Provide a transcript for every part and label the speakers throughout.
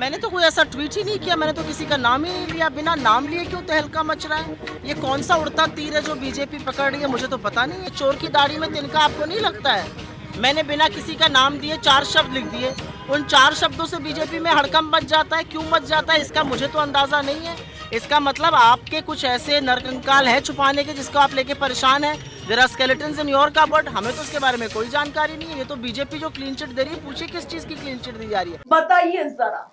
Speaker 1: मैंने तो कोई ऐसा ट्वीट ही नहीं किया, मैंने तो किसी का नाम ही नहीं लिया। बिना नाम लिए क्यों तहलका मच रहा है? ये कौन सा उड़ता तीर है जो बीजेपी पकड़ रही है, मुझे तो पता नहीं है। चोर की दाढ़ी में तिनका आपको नहीं लगता है? मैंने बिना किसी का नाम दिए 4 शब्द लिख दिए। उन 4 शब्दों से बीजेपी में हड़कंप मच जाता है। क्यों मच जाता है इसका मुझे तो अंदाजा नहीं है। इसका मतलब आपके कुछ ऐसे नरकंकाल है छुपाने के जिसको आप लेके परेशान है। There are skeletons in your cupboard. हमें तो इसके बारे में कोई जानकारी नहीं है। ये तो बीजेपी जो क्लीन चिट दे रही है, पूछिए किस चीज की क्लीन चिट दी जा रही है।
Speaker 2: बताइए जरा,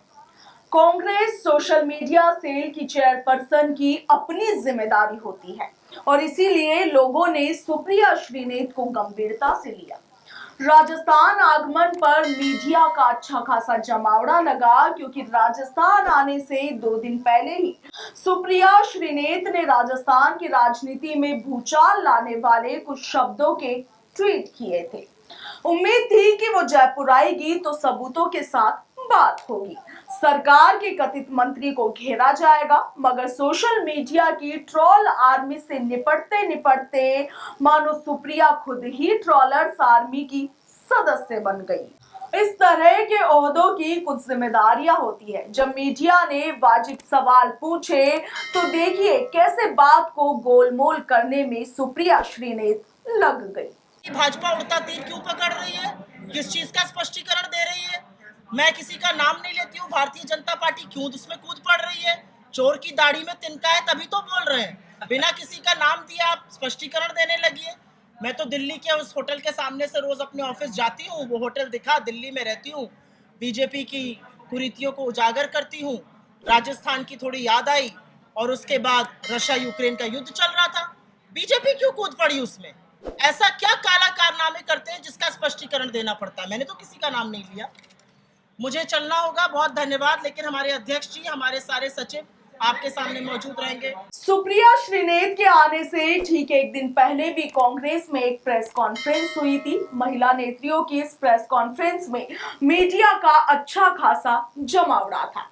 Speaker 2: कांग्रेस सोशल मीडिया सेल की चेयरपर्सन की अपनी जिम्मेदारी होती है और इसीलिए लोगों ने सुप्रिया श्रीनेत को गंभीरता से लिया। राजस्थान आगमन पर मीडिया का अच्छा खासा जमावड़ा लगा क्योंकि राजस्थान आने से 2 दिन पहले ही सुप्रिया श्रीनेत ने राजस्थान की राजनीति में भूचाल लाने वाले कुछ शब्दों के ट्वीट किए थे। उम्मीद थी कि वो जयपुर आएगी तो सबूतों के साथ बात होगी, सरकार के कथित मंत्री को घेरा जाएगा, मगर सोशल मीडिया की ट्रोल आर्मी से निपटते निपटते मानो सुप्रिया खुद ही ट्रोलर्स आर्मी की सदस्य बन गई। इस तरह के ओहदों की कुछ जिम्मेदारियां होती है। जब मीडिया ने वाजिब सवाल पूछे तो देखिए कैसे बात को गोलमोल करने में सुप्रिया श्रीनेत लग गई।
Speaker 1: भाजपा उड़ता तीर क्यों पकड़ रही है? किस चीज का स्पष्टीकरण दे रही है? मैं किसी का नाम नहीं लेती हूँ। भारतीय जनता पार्टी क्यों उसमें कूद पड़ रही है? चोर की दाढ़ी में तिनका है तभी तो बोल रहे हैं। बिना किसी का नाम दिए आप स्पष्टीकरण देने लगी है। मैं तो दिल्ली के उस होटल के सामने से रोज अपने ऑफिस जाती हूँ। वो होटल दिखा, दिल्ली में रहती हूँ, बीजेपी की कुरीतियों को उजागर करती हूँ। राजस्थान की थोड़ी याद आई और उसके बाद रशिया यूक्रेन का युद्ध चल रहा था। बीजेपी क्यों कूद पड़ी उसमें? ऐसा क्या काला कारनामे करते हैं जिसका स्पष्टीकरण देना पड़ता है? मैंने तो किसी का नाम नहीं लिया। मुझे चलना होगा, बहुत धन्यवाद, लेकिन हमारे अध्यक्ष जी, हमारे सारे सचिव आपके सामने मौजूद रहेंगे।
Speaker 2: सुप्रिया श्रीनेत के आने से ठीक 1 दिन पहले भी कांग्रेस में एक प्रेस कॉन्फ्रेंस हुई थी। महिला नेत्रियों की इस प्रेस कॉन्फ्रेंस में मीडिया का अच्छा खासा जमावड़ा था।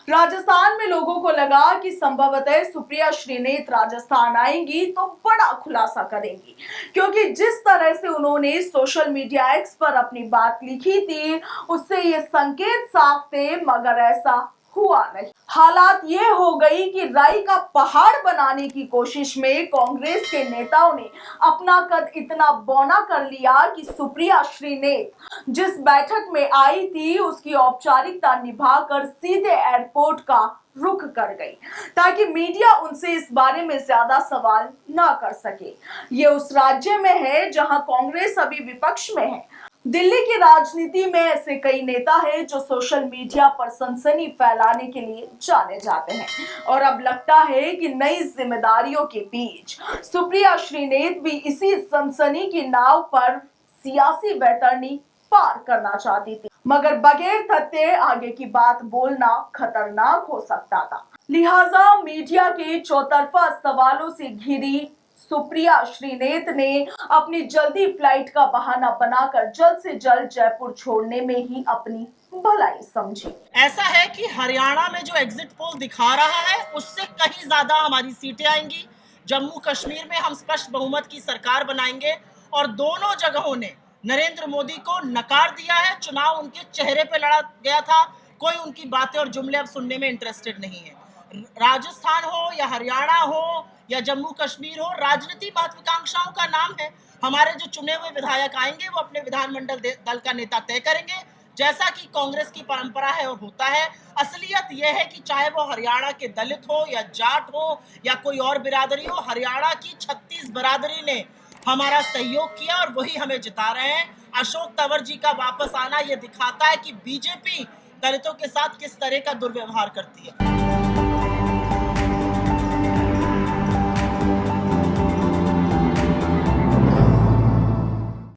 Speaker 2: राजस्थान में लोगों को लगा कि संभवतः सुप्रिया श्रीनेत राजस्थान आएंगी तो बड़ा खुलासा करेंगी, क्योंकि जिस तरह से उन्होंने सोशल मीडिया एक्स पर अपनी बात लिखी थी उससे ये संकेत साफ थे, मगर ऐसा हुआ नहीं। हालात ये हो गई कि राई का पहाड़ बनाने की कोशिश में कांग्रेस के नेताओं ने अपना कद इतना बौना कर लिया कि सुप्रिया श्रीनेत जिस बैठक में आई थी उसकी औपचारिकता निभाकर सीधे एयरपोर्ट का रुख कर गई ताकि मीडिया उनसे इस बारे में ज्यादा सवाल ना कर सके। ये उस राज्य में है जहां कांग्रेस अभी विपक्ष में है। दिल्ली की राजनीति में ऐसे कई नेता हैं जो सोशल मीडिया पर सनसनी फैलाने के लिए जाने जाते हैं और अब लगता है कि नई जिम्मेदारियों के बीच सुप्रिया श्रीनेत भी इसी सनसनी की नाव पर सियासी बैतरनी पार करना चाहती थी, मगर बगैर थत्ते आगे की बात बोलना खतरनाक हो सकता था। लिहाजा मीडिया के चौतरफा सवालों से घिरी सुप्रिया श्रीनेत ने अपनी जल्दी फ्लाइट का बहाना बनाकर जल्द से जल्द जयपुर छोड़ने में ही अपनी भलाई समझी।
Speaker 1: ऐसा है कि हरियाणा में जो एग्जिट पोल दिखा रहा है उससे कहीं ज्यादा हमारी सीटें आएंगी। जम्मू कश्मीर में हम स्पष्ट बहुमत की सरकार बनाएंगे और दोनों जगहों ने नरेंद्र मोदी को नकार दिया है। चुनाव उनके चेहरे पे लड़ा गया था, कोई उनकी बातें और जुमले अब सुनने में इंटरेस्टेड नहीं है। राजस्थान हो या हरियाणा हो या जम्मू कश्मीर हो, राजनीति महत्वाकांक्षाओं का नाम है। हमारे जो चुने हुए विधायक आएंगे वो अपने विधानमंडल दल का नेता तय करेंगे, जैसा कि कांग्रेस की परंपरा है और होता है। असलियत यह है कि चाहे वो हरियाणा के दलित हो या जाट हो या कोई और बिरादरी हो, हरियाणा की 36 बिरादरी ने हमारा सहयोग किया और वही हमें जिता रहे हैं। अशोक तंवर जी का वापस आना यह दिखाता है कि बीजेपी दलितों के साथ किस तरह का दुर्व्यवहार करती है।